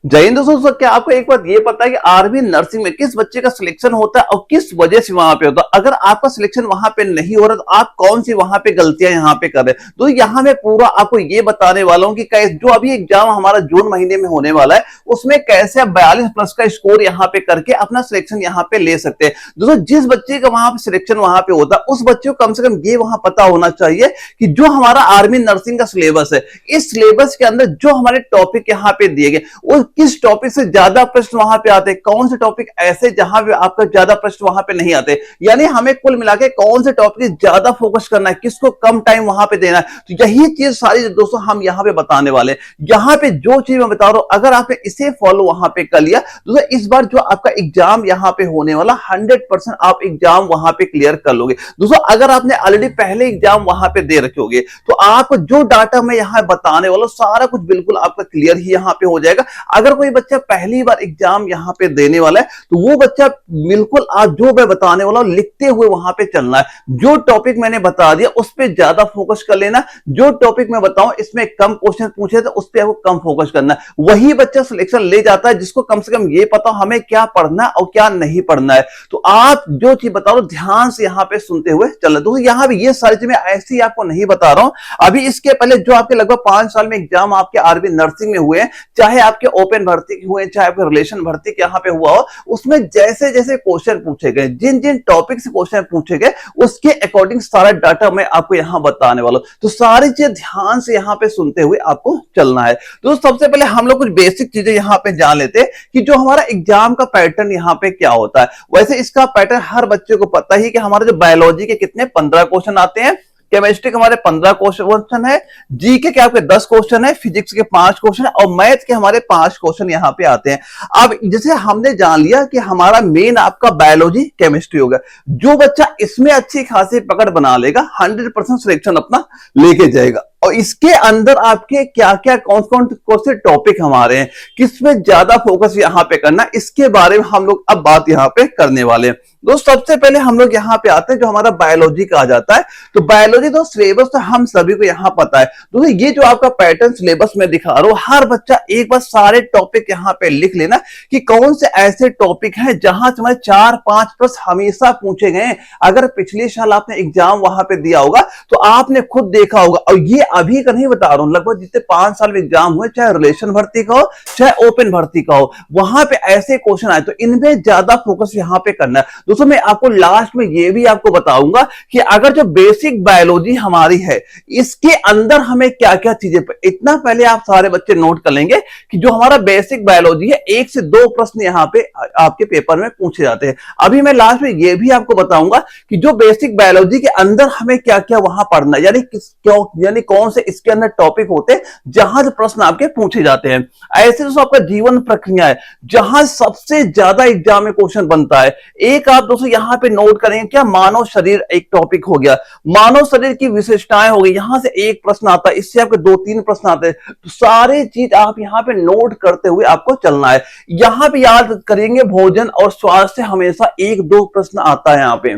जय हिंद दोस्तों। क्या आपको एक बात ये पता है कि आर्मी नर्सिंग में किस बच्चे का सिलेक्शन होता है और किस वजह से वहां पे होता है? अगर आपका सिलेक्शन वहां पे नहीं हो रहा तो आप कौन सी वहां पे गलतियां यहाँ पे कर रहे हैं, तो यहाँ मैं पूरा आपको ये बताने वाला हूँ कि जो अभी एग्जाम हमारा जून महीने में होने वाला है उसमें कैसे आप 42+ का स्कोर यहाँ पे करके अपना सिलेक्शन यहाँ पे ले सकते हैं। दोस्तों जिस बच्चे का वहां पे सिलेक्शन वहां पे होता है उस बच्चे को कम से कम ये वहां पता होना चाहिए कि जो हमारा आर्मी नर्सिंग का सिलेबस है, इस सिलेबस के अंदर जो हमारे टॉपिक यहाँ पे दिए गए वो किस टॉपिक से ज्यादा प्रश्न वहां पे आते हैं, कौन से टॉपिक ऐसे जहां पे आपका ज्यादा प्रश्न वहां पे नहीं आते, यानी हमें कुल मिला के कौन से टॉपिक ज्यादा फोकस करना है, किसको कम टाइम वहां पे देना है। तो यही चीज सारी दोस्तों हम यहाँ पे बताने वाले हैं। यहाँ पे जो चीज मैं बता रहा हूं अगर आपने इसे फॉलो वहां पे कर लिया दोस्तों, इस बार जो आपका एग्जाम यहाँ पे होने वाला 100% आप एग्जाम वहां पे क्लियर कर लोगे। दोस्तों अगर आपने ऑलरेडी पहले एग्जाम वहां पे दे रखे होगे तो आपको जो डाटा मैं यहाँ बताने वाला सारा कुछ बिल्कुल आपका क्लियर ही यहाँ पे हो जाएगा। अगर कोई बच्चा पहली बार एग्जाम यहाँ पे देने वाला है तो वो बच्चा बिल्कुल आज जो मैं बताने वाला हूं लिखते हुए वहां पे चलना है। जो टॉपिक मैंने बता दिया उस पर ज्यादा फोकस कर लेना, जो टॉपिक मैं बताऊं इसमें कम क्वेश्चन पूछे तो उस पर आपको कम फोकस करना है। वही बच्चा सिलेक्शन ले जाता है जिसको कम से कम ये पता हमें क्या पढ़ना है और क्या नहीं पढ़ना है। तो आप जो चीज बता रहा हूं ध्यान से यहाँ पे सुनते हुए चलना। दोस्तों यहाँ भी ये सारी चीजें ऐसी ही आपको नहीं बता रहा हूं, अभी इसके पहले जो आपके लगभग 5 साल में एग्जाम आपके आर्मी नर्सिंग में हुए हैं, चाहे आपके ओपन भर्ती हुए चाहे आपके रिलेशन भर्ती के यहाँ पे हुआ हो, उसमें जैसे जैसे क्वेश्चन पूछे गए, जिन जिन टॉपिक से क्वेश्चन पूछे गए उसके अकॉर्डिंग सारा डाटा मैं आपको यहाँ बताने वाला हूं। तो सारी चीजें ध्यान से यहाँ पे सुनते हुए आपको चलना है। तो सबसे पहले हम लोग कुछ बेसिक चीजें यहाँ पे जान लेते हैं कि जो हमारा एग्जाम का पैटर्न यहाँ पे क्या होता है। वैसे इसका पैटर्न हर बच्चे को पता ही कि हमारे जो बायोलॉजी के कितने 15 क्वेश्चन आते हैं, केमिस्ट्री के हमारे 15 क्वेश्चन है, जीके के आपके 10 क्वेश्चन है, फिजिक्स के 5 क्वेश्चन है और मैथ के हमारे 5 क्वेश्चन यहाँ पे आते हैं। अब जैसे हमने जान लिया कि हमारा मेन आपका बायोलॉजी केमिस्ट्री होगा, जो बच्चा इसमें अच्छी खासी पकड़ बना लेगा 100% सिलेक्शन अपना लेके जाएगा। और इसके अंदर आपके क्या क्या कौन से टॉपिक हमारे हैं, किस में ज्यादा फोकस यहाँ पे करना, इसके बारे में हम लोग अब बात यहाँ पे करने वाले हैं। दोस्तों सबसे पहले हम लोग यहाँ पे आते हैं जो हमारा बायोलॉजी कहा जाता है। तो बायोलॉजी तो सिलेबस तो हम सभी को यहाँ पता है। दोस्तों ये जो आपका पैटर्न सिलेबस में दिखा रहा हूं, हर बच्चा एक बार सारे टॉपिक यहाँ पे लिख लेना कि कौन से ऐसे टॉपिक हैं जहां से हमारे 4-5 प्रश्न हमेशा पूछे गए। अगर पिछले साल आपने एग्जाम वहां पे दिया होगा तो आपने खुद देखा होगा, और ये अभी का नहीं बता रहा हूं, लगभग जितने 5 साल में एग्जाम हुए, चाहे रिलेशन भर्ती का हो चाहे ओपन भर्ती का हो, वहां पे ऐसे क्वेश्चन आए तो इनमें ज्यादा फोकस यहाँ पे करना है। दोस्तों मैं आपको लास्ट में ये भी आपको बताऊंगा कि अगर जो बेसिक बायोलॉजी हमारी है इसके अंदर हमें क्या क्या चीजें, इतना पहले आप सारे बच्चे नोट कर लेंगे कि जो हमारा बेसिक बायोलॉजी है 1 से 2 प्रश्न यहाँ पे आपके पेपर में पूछे जाते हैं। अभी मैं लास्ट में ये भी आपको बताऊंगा कि जो बेसिक बायोलॉजी के अंदर हमें क्या क्या वहां पढ़ना है, यानी कौन से इसके अंदर टॉपिक होते हैं जहां से प्रश्न आपके पूछे जाते हैं। ऐसे दोस्तों आपका जीवन प्रक्रिया है जहां सबसे ज्यादा एग्जाम में क्वेश्चन बनता है। एक आप दोस्तों यहां पे नोट करेंगे क्या, मानव शरीर एक टॉपिक हो गया, मानव शरीर की विशेषताएं हो गई, यहां से एक प्रश्न आता है, इससे आपके 2-3 प्रश्न आते हैं। तो सारे चीज आप यहां पे नोट करते हुए आपको चलना है। यहां पे याद करेंगे भोजन और स्वास्थ्य से हमेशा 1-2 प्रश्न आता है। यहां पे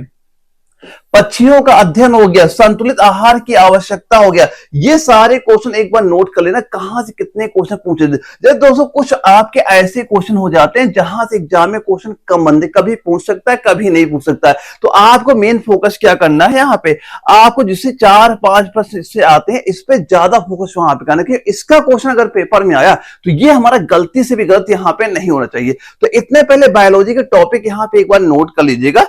पक्षियों का अध्ययन हो गया, संतुलित आहार की आवश्यकता हो गया, ये सारे क्वेश्चन एक बार नोट कर लेना कहां से कितने क्वेश्चन पूछे। जैसे दोस्तों कुछ आपके ऐसे क्वेश्चन हो जाते हैं जहां से एग्जाम में क्वेश्चन कम बनते, कभी पूछ सकता है कभी नहीं पूछ सकता है। तो आपको मेन फोकस क्या करना है, यहाँ पे आपको जिससे 4-5 प्रश्न इससे आते हैं इस पे ज्यादा फोकस वहां पे करना है। इसका क्वेश्चन अगर पेपर में आया तो ये हमारा गलती से भी गलत यहाँ पे नहीं होना चाहिए। तो इतने पहले बायोलॉजी के टॉपिक यहाँ पे एक बार नोट कर लीजिएगा।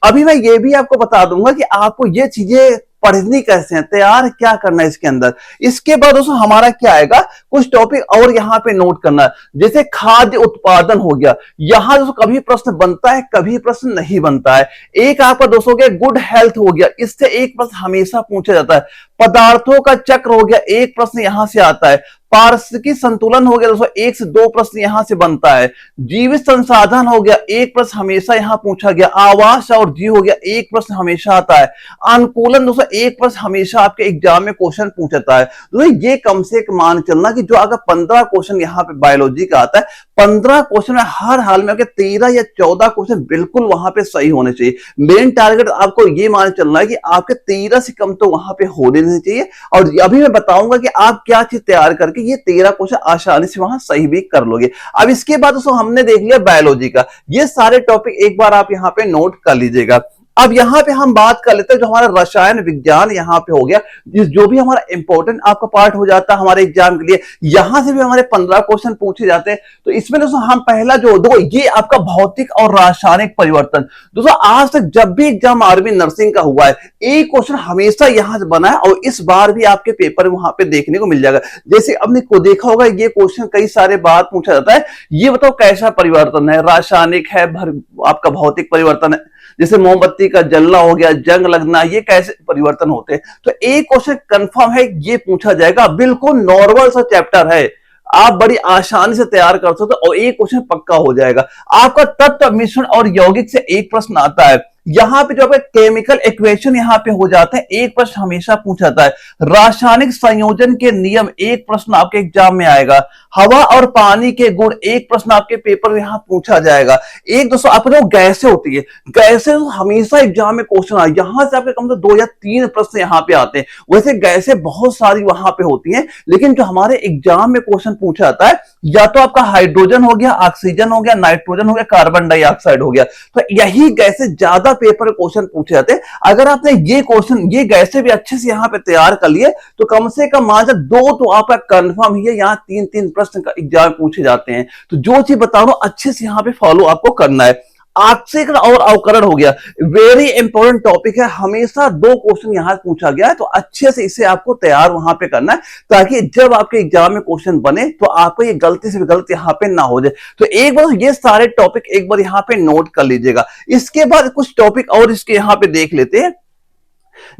अभी मैं ये भी आपको बता दूंगा कि आपको ये चीजें पढ़नी कैसे है, तैयार क्या करना है इसके अंदर। इसके बाद दोस्तों हमारा क्या आएगा, कुछ टॉपिक और यहाँ पे नोट करना है, जैसे खाद्य उत्पादन हो गया। यहां दोस्तों कभी प्रश्न बनता है कभी प्रश्न नहीं बनता है। एक आपका दोस्तों के गुड हेल्थ हो गया, इससे एक प्रश्न हमेशा पूछा जाता है। पदार्थों का चक्र हो गया, एक प्रश्न यहां से आता है। पारिस्थितिकी संतुलन हो गया दोस्तों, 1 से 2 प्रश्न यहां से बनता है। जीवित संसाधन हो गया, एक प्रश्न हमेशा यहां पूछा गया। आवास और जीव हो गया, एक प्रश्न हमेशा आता है। अनुकूलन दोस्तों एक प्रश्न हमेशा आपके एग्जाम में क्वेश्चन पूछता है। दोस्तों ये कम से कम मान चलना कि जो अगर 15 क्वेश्चन यहाँ पे बायोलॉजी का आता है, 15 क्वेश्चन में हर हाल में 13 या 14 क्वेश्चन बिल्कुल वहां पे सही होने चाहिए। मेन टारगेट आपको ये मान चलना है कि आपके 13 से कम तो वहां पे होने नहीं चाहिए। और अभी मैं बताऊंगा कि आप क्या चीज तैयार करके कि ये 13 क्वेश्चन आसानी से वहां सही भी कर लोगे। अब इसके बाद दोस्तों हमने देख लिया बायोलॉजी का, ये सारे टॉपिक एक बार आप यहाँ पे नोट कर लीजिएगा। अब यहाँ पे हम बात कर लेते हैं जो हमारा रसायन विज्ञान यहाँ पे हो गया, जो भी हमारा इंपॉर्टेंट आपका पार्ट हो जाता है हमारे एग्जाम के लिए, यहां से भी हमारे 15 क्वेश्चन पूछे जाते हैं। तो इसमें दोस्तों हम पहला जो देखो ये आपका भौतिक और रासायनिक परिवर्तन, दोस्तों आज तक जब भी एग्जाम आर्मी नर्सिंग का हुआ है एक क्वेश्चन हमेशा यहां से बना है और इस बार भी आपके पेपर में वहां पे देखने को मिल जाएगा। जैसे आपने को देखा होगा ये क्वेश्चन कई सारे बार पूछा जाता है, ये बताओ कैसा परिवर्तन है, रासायनिक है, आपका भौतिक परिवर्तन है, जैसे मोमबत्ती का जलना हो गया, जंग लगना, ये कैसे परिवर्तन होते हैं। तो एक क्वेश्चन कंफर्म है ये पूछा जाएगा, बिल्कुल नॉर्मल सा चैप्टर है, आप बड़ी आसानी से तैयार कर सकते हो और एक क्वेश्चन पक्का हो जाएगा। आपका तत्व मिश्रण और यौगिक से एक प्रश्न आता है, यहां पे जो आपका केमिकल इक्वेशन यहां पे हो जाता है, एक प्रश्न हमेशा पूछा जाता है। रासायनिक संयोजन के नियम एक प्रश्न आपके एग्जाम में आएगा। हवा और पानी के गुण एक प्रश्न आपके पेपर में यहां पूछा जाएगा। एक दोस्तों आपको जो गैसें होती है, गैसें हमेशा एग्जाम में क्वेश्चन आए, यहां से आपके कम से 2 या 3 प्रश्न यहां पे आते हैं। वैसे गैसें बहुत सारी वहां पे होती हैं, लेकिन जो हमारे एग्जाम में क्वेश्चन पूछा जाता है या तो आपका हाइड्रोजन हो गया, ऑक्सीजन हो गया, नाइट्रोजन हो गया, कार्बन डाइऑक्साइड हो गया, तो यही गैसें ज्यादा पेपर क्वेश्चन पूछे जाते हैं। अगर आपने ये क्वेश्चन ये गैसें भी अच्छे से यहाँ पे तैयार कर लिए तो कम से कम मान 2 तो आपका कंफर्म ही है, यहाँ 3-3 प्रश्न का एग्जाम पूछे जाते हैं। तो जो चीज बता रहा हूं अच्छे से यहाँ पे फॉलो आपको करना है। आक्सीकरण और अवकरण हो गया, वेरी इंपॉर्टेंट टॉपिक है, हमेशा 2 क्वेश्चन यहां पूछा गया है, तो अच्छे से इसे आपको तैयार वहां पे करना है ताकि जब आपके एग्जाम में क्वेश्चन बने तो आपको ये गलती से भी गलती यहां पे ना हो जाए। तो एक बार ये सारे टॉपिक एक बार यहां पे नोट कर लीजिएगा। इसके बाद कुछ टॉपिक और इसके यहां पे देख लेते हैं।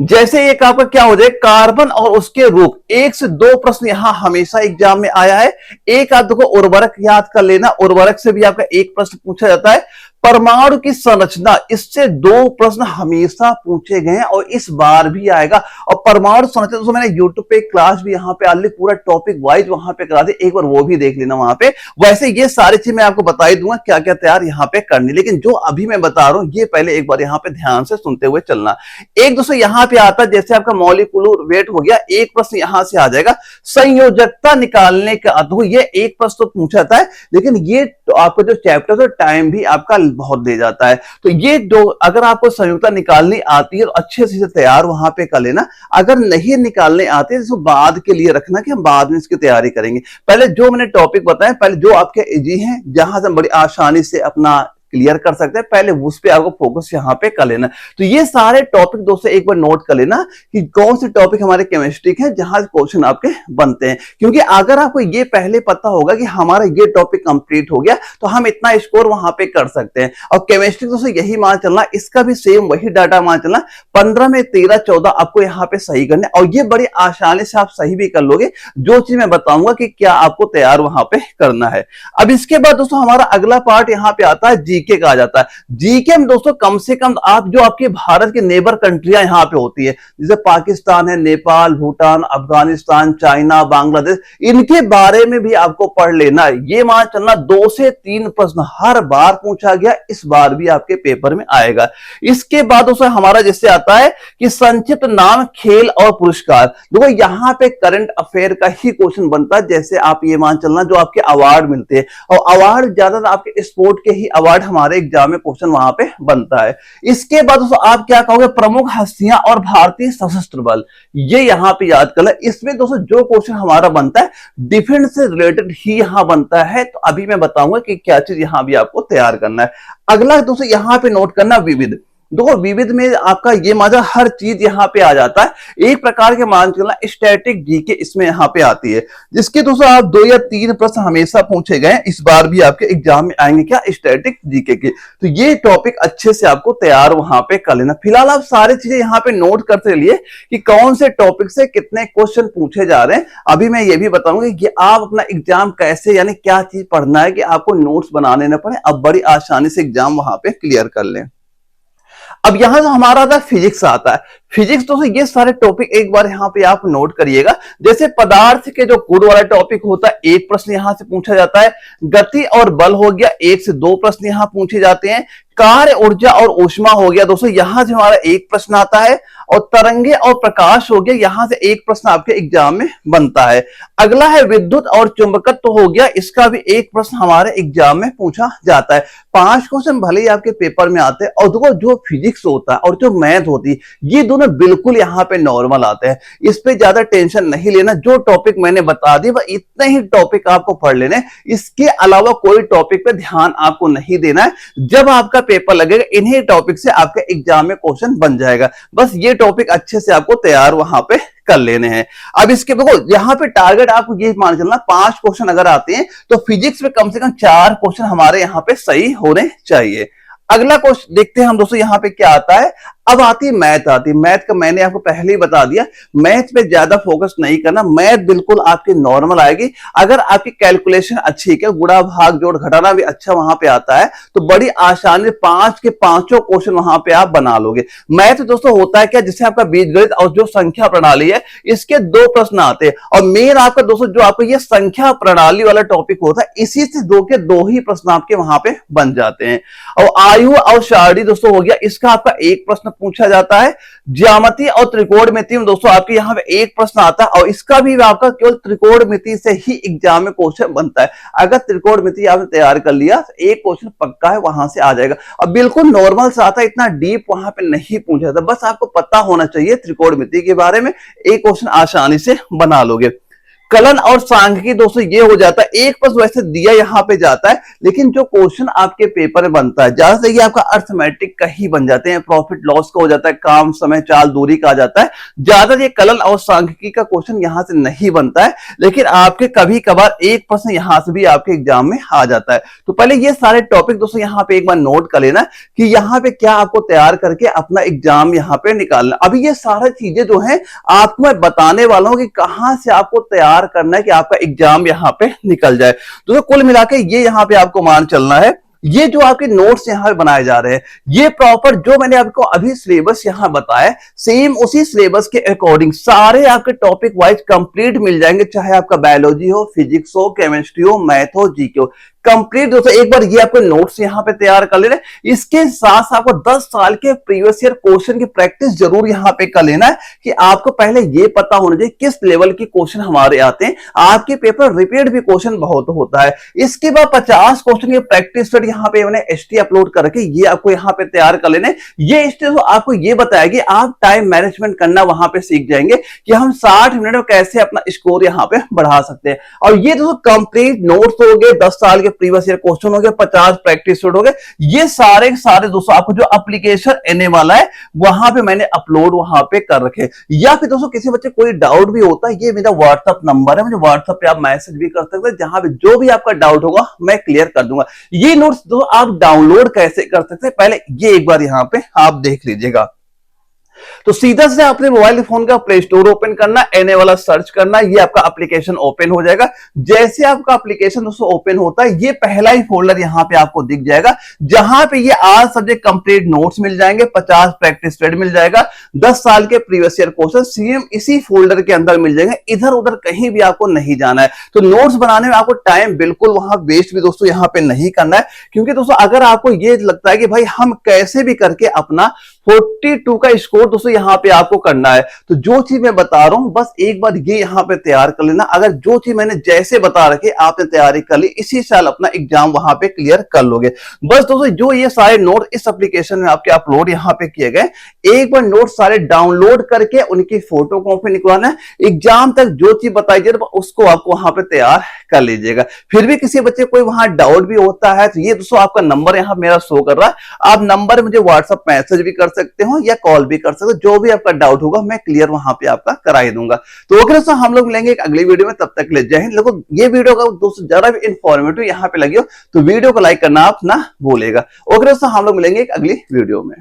जैसे एक आपका क्या हो जाए, कार्बन और उसके रूप, 1 से 2 प्रश्न यहां हमेशा एग्जाम में आया है। एक आप देखो उर्वरक याद कर लेना, उर्वरक से भी आपका एक प्रश्न पूछा जाता है। परमाणु की संरचना, इससे 2 प्रश्न हमेशा पूछे गए हैं और इस बार भी आएगा। और परमाणु संरचना तो मैंने यूट्यूब पे क्लास भी यहाँ पे ऑलरेडी पूरा टॉपिक वाइज वहां पे करा दी, एक बार वो भी देख लेना वहां पे। वैसे ये सारी चीज मैं आपको बता ही दूंगा क्या क्या तैयार यहाँ पे करनी, लेकिन जो अभी मैं बता रहा हूँ ये पहले एक बार यहाँ पे ध्यान से सुनते हुए चलना। एक दोस्तों यहाँ पे आता है जैसे आपका मॉलिक्यूलर वेट हो गया, एक प्रश्न यहां से आ जाएगा। संयोजकता निकालने का अद्भुत, ये एक प्रश्न तो पूछा जाता है, लेकिन ये तो आपको जो चैप्टर है टाइम भी आपका बहुत दे जाता है। तो ये जो अगर आपको संयुक्ता निकालनी आती है तो अच्छे से तैयार वहां पे कर लेना, अगर नहीं निकालने आते तो बाद के लिए रखना कि हम बाद में इसकी तैयारी करेंगे। पहले जो मैंने टॉपिक बताया, पहले जो आपके इजी हैं जहां से बड़ी आसानी से अपना क्लियर कर सकते हैं, पहले उस पे आपको फोकस यहाँ पे कर लेना। तो ये सारे टॉपिक दोस्तों एक बार नोट कर लेना कि कौन से टॉपिक हमारे केमिस्ट्री के हैं जहां क्वेश्चन आपके बनते हैं, क्योंकि अगर आपको ये पहले पता होगा कि हमारा ये टॉपिक कंप्लीट हो गया तो हम इतना स्कोर वहां पे कर सकते हैं। और केमिस्ट्री दोस्तों यही मान चलना, इसका भी सेम वही डाटा मान चलना, 15 में 13-14 आपको यहाँ पे सही करना और ये बड़ी आसानी से आप सही भी कर लोगे, जो चीज मैं बताऊंगा कि क्या आपको तैयार वहां पे करना है। अब इसके बाद दोस्तों हमारा अगला पार्ट यहाँ पे आता है जीके का आ जाता है। जीके में दोस्तों कम से कम आप जो आपके भारत के नेबर कंट्रियां यहां पे होती है, जैसे पाकिस्तान है, नेपाल, भूटान, अफगानिस्तान, चाइना, बांग्लादेश, इनके बारे में भी आपको पढ़ लेना है। ये मान चलना 2 से 3 प्रश्न हर बार पूछा गया, इस बार भी आपके पेपर में आएगा। इसके बाद दोस्तों हमारा जैसे आता है कि संक्षिप्त नाम, खेल और पुरस्कार, देखो यहां पे करंट अफेयर का ही क्वेश्चन बनता है। जैसे आप ये मान चलना जो आपके अवार्ड मिलते हैं, और अवार्ड ज्यादातर आपके स्पोर्ट के ही अवार्ड हमारे एग्जाम में क्वेश्चन वहां पे बनता है। इसके बाद दोस्तों आप क्या कहोगे, प्रमुख हस्तियां और भारतीय सशस्त्र बल, ये यहां पे याद कर ले। इसमें दोस्तों जो क्वेश्चन हमारा बनता है डिफेंस से रिलेटेड ही यहां बनता है, तो अभी मैं बताऊंगा कि क्या चीज यहां भी आपको तैयार करना है। अगला दोस्तों यहां पे नोट करना विविध, देखो विविध में आपका ये मजा हर चीज यहां पे आ जाता है। एक प्रकार के मान चलना स्टैटिक जीके इसमें यहां पे आती है, जिसके दोस्तों आप 2 या 3 प्रश्न हमेशा पूछे गए, इस बार भी आपके एग्जाम में आएंगे क्या, स्टैटिक जीके के। तो ये टॉपिक अच्छे से आपको तैयार वहां पे कर लेना। फिलहाल आप सारी चीजें यहाँ पे नोट करते रहिए कि कौन से टॉपिक से कितने क्वेश्चन पूछे जा रहे हैं। अभी मैं ये भी बताऊंगा कि आप अपना एग्जाम कैसे, यानी क्या चीज पढ़ना है कि आपको नोट्स बनाने न पड़े, अब बड़ी आसानी से एग्जाम वहां पे क्लियर कर लें। अब यहां जो हमारा आता है फिजिक्स आता है। फिजिक्स दोस्तों ये सारे टॉपिक एक बार यहां पे आप नोट करिएगा। जैसे पदार्थ के जो गुण वाला टॉपिक होता है, एक प्रश्न यहां से पूछा जाता है। गति और बल हो गया, 1 से 2 प्रश्न यहां पूछे जाते हैं। कार्य, ऊर्जा और ऊष्मा हो गया दोस्तों, यहां से हमारा एक प्रश्न आता है। और तरंगे और प्रकाश हो गया, यहां से एक प्रश्न आपके एग्जाम में बनता है। अगला है विद्युत और चुंबकत्व हो गया, इसका भी एक प्रश्न हमारे एग्जाम में पूछा जाता है। 5 क्वेश्चन भले ही आपके पेपर में आते हैं, और देखो जो फिजिक्स होता है और जो मैथ होती है ये दोनों बिल्कुल यहाँ पे नॉर्मल आते हैं, इस पे ज्यादा टेंशन नहीं लेना। जो टॉपिक मैंने बता दी वह इतने ही टॉपिक आपको पढ़ लेने, इसके अलावा कोई टॉपिक पे ध्यान आपको नहीं देना है। जब आपका पेपर लगेगा इन्हीं टॉपिक से आपके एग्जाम में क्वेश्चन बन जाएगा, बस ये टॉपिक अच्छे से आपको तैयार वहां पे कर लेने हैं। अब इसके देखो यहाँ पे टारगेट आपको ये मान चलना, 5 क्वेश्चन अगर आते हैं तो फिजिक्स में कम से कम 4 क्वेश्चन हमारे यहाँ पे सही होने चाहिए। अगला क्वेश्चन देखते हैं हम दोस्तों यहाँ पे क्या आता है। अब आती है मैथ, आती है मैथ का मैंने आपको पहले ही बता दिया, मैथ पे ज्यादा फोकस नहीं करना, मैथ बिल्कुल आपकी नॉर्मल आएगी। अगर आपकी कैलकुलेशन अच्छी है, गुणा भाग जोड़ घटाना भी अच्छा वहां पे आता है, तो बड़ी आसानी से 5 के 5 क्वेश्चन वहां पे आप बना लोगे। मैथ दोस्तों होता है क्या, जैसे आपका बीजगणित और जो संख्या प्रणाली है इसके 2 प्रश्न आते हैं, और मेन आपका दोस्तों जो आपको ये संख्या प्रणाली वाला टॉपिक होता है इसी से 2 के 2 ही प्रश्न आपके वहां पे बन जाते हैं। और आयु और सारणी दोस्तों हो गया, इसका आपका एक प्रश्न पूछा जाता है। ज्यामिति और त्रिकोणमिति में दोस्तों आपके यहाँ पे एक प्रश्न आता है, और इसका भी आपका केवल त्रिकोणमिति से ही एग्जाम में क्वेश्चन बनता है। अगर त्रिकोणमिति आपने तैयार कर लिया तो एक क्वेश्चन पक्का है वहां से आ जाएगा। अब बिल्कुल नॉर्मल सा आता है, इतना डीप वहां पे नहीं पूछा जाता, बस आपको पता होना चाहिए त्रिकोणमिति के बारे में, एक क्वेश्चन आसानी से बना लोगे। कलन और सांख्यिकी दोस्तों ये हो जाता है, एक प्रश्न वैसे दिया यहाँ पे जाता है, लेकिन जो क्वेश्चन आपके पेपर में बनता है ज्यादा से ये आपका अर्थमेटिक का ही बन जाते हैं, प्रॉफिट लॉस का हो जाता है, काम समय चाल दूरी का आ जाता है, ज्यादा ये कलन और सांख्यिकी का क्वेश्चन यहाँ से नहीं बनता है, लेकिन आपके कभी कभार एक प्रश्न यहाँ से भी आपके एग्जाम में आ जाता है। तो पहले ये सारे टॉपिक दोस्तों यहाँ पे एक बार नोट कर लेना कि यहाँ पे क्या आपको तैयार करके अपना एग्जाम यहाँ पे निकालना। अभी ये सारी चीजें जो है आपको मैं बताने वाला हूँ कि कहां से आपको तैयार करना है कि आपका एग्जाम यहां पे निकल जाए। तो कुल मिला के ये यहां पे आपको मान चलना है, ये जो आपके नोट्स यहां पे बनाए जा रहे हैं ये प्रॉपर जो मैंने आपको अभी सिलेबस यहां बताया सेम उसी सिलेबस के अकॉर्डिंग सारे आपके टॉपिक वाइज कंप्लीट मिल जाएंगे, चाहे आपका बायोलॉजी हो, फिजिक्स हो, केमिस्ट्री हो, मैथ हो, जीके हो, कंप्लीट दोस्तों। एक बार ये आपके नोट्स यहां पे तैयार कर लेना, इसके साथ साथ आपको 10 साल के प्रीवियस ईयर क्वेश्चन की प्रैक्टिस जरूर यहां पे कर लेना है कि आपको पहले ये पता होना चाहिए किस लेवल के क्वेश्चन हमारे आते हैं। आपके पेपर रिपीट भी क्वेश्चन बहुत होता है। इसके बाद 50 क्वेश्चन की प्रैक्टिस सेट यहाँ पे मैंने एसटी अपलोड करके ये आपको यहाँ पे तैयार कर लेने। ये एसटी आपको ये बताएगी आप टाइम मैनेजमेंट करना वहां पे सीख जाएंगे कि हम 60 मिनट में कैसे अपना स्कोर यहाँ पे बढ़ा सकते हैं। और ये दोस्तों कंप्लीट नोट्स हो गए, 10 साल के प्रीवियस ईयर क्वेश्चन हो गए, 50 प्रैक्टिस सेट हो गए, ये सारे सारे दोस्तों आपको जो एप्लीकेशन आने वाला है वहां पे मैंने अपलोड वहां पे कर रखे। या फिर दोस्तों किसी बच्चे कोई डाउट भी होता है, ये मेरा व्हाट्सएप नंबर है, मुझे व्हाट्सएप पे आप मैसेज भी कर सकते हैं, जहां पे जो भी आपका डाउट होगा मैं क्लियर कर दूंगा। ये नोट्स दो आप डाउनलोड कैसे कर सकते हैं पहले ये एक बार यहां पे आप देख लीजिएगा। तो सीधा से अपने मोबाइल फोन का प्ले स्टोर ओपन करना, एनए वाला सर्च करना, ये आपका एप्लीकेशन ओपन हो जाएगा। जैसे आपका एप्लीकेशन दोस्तों ओपन होता है ये पहला ही फोल्डर यहां पे आपको दिख जाएगा, जहां पे ये आज सब्जेक्ट कंप्लीट नोट्स मिल जाएंगे, 50 प्रैक्टिस सेट मिल जाएगा, 10 साल के प्रीवियस ईयर क्वेश्चन सेम इसी फोल्डर के अंदर मिल जाएंगे, इधर उधर कहीं भी आपको नहीं जाना है। तो नोट्स बनाने में आपको टाइम बिल्कुल वहां वेस्ट भी दोस्तों यहां पे नहीं करना है, क्योंकि दोस्तों अगर आपको ये लगता है कि भाई हम कैसे भी करके अपना 42 का स्कोर दोस्तों यहां पे आपको करना है, तो जो चीज मैं बता रहा हूं बस एक बार ये यहां पे तैयार कर लेना। अगर जो चीज मैंने जैसे बता रखे आपने तैयारी कर ली, इसी साल अपना एग्जाम वहां पे क्लियर कर लोगे। बस दोस्तों जो ये सारे नोट इस एप्लीकेशन में आपके अपलोड यहां पे किए गए, एक बार नोट सारे डाउनलोड करके उनकी फोटो कॉपी निकलवाना है, एग्जाम तक जो चीज बताई जाए उसको आपको वहां पे तैयार कर लीजिएगा। फिर भी किसी बच्चे कोई वहां डाउट भी होता है तो ये दोस्तों आपका नंबर यहां मेरा शो कर रहा है, आप नंबर मुझे व्हाट्सएप मैसेज भी कर सकते हो या कॉल भी कर सकते हो, जो भी आपका डाउट होगा मैं क्लियर वहां पे आपका करा ही दूंगा। तो ओके दोस्तों हम लोग मिलेंगे एक अगली वीडियो में, तब तक ले जय हिंद। लोगों ये वीडियो का दोस्तों जरा भी इंफॉर्मेटिव यहाँ पे लगी हो तो वीडियो को लाइक करना आप ना भूलेगा। ओके दोस्तों हम लोग मिलेंगे एक अगली वीडियो में।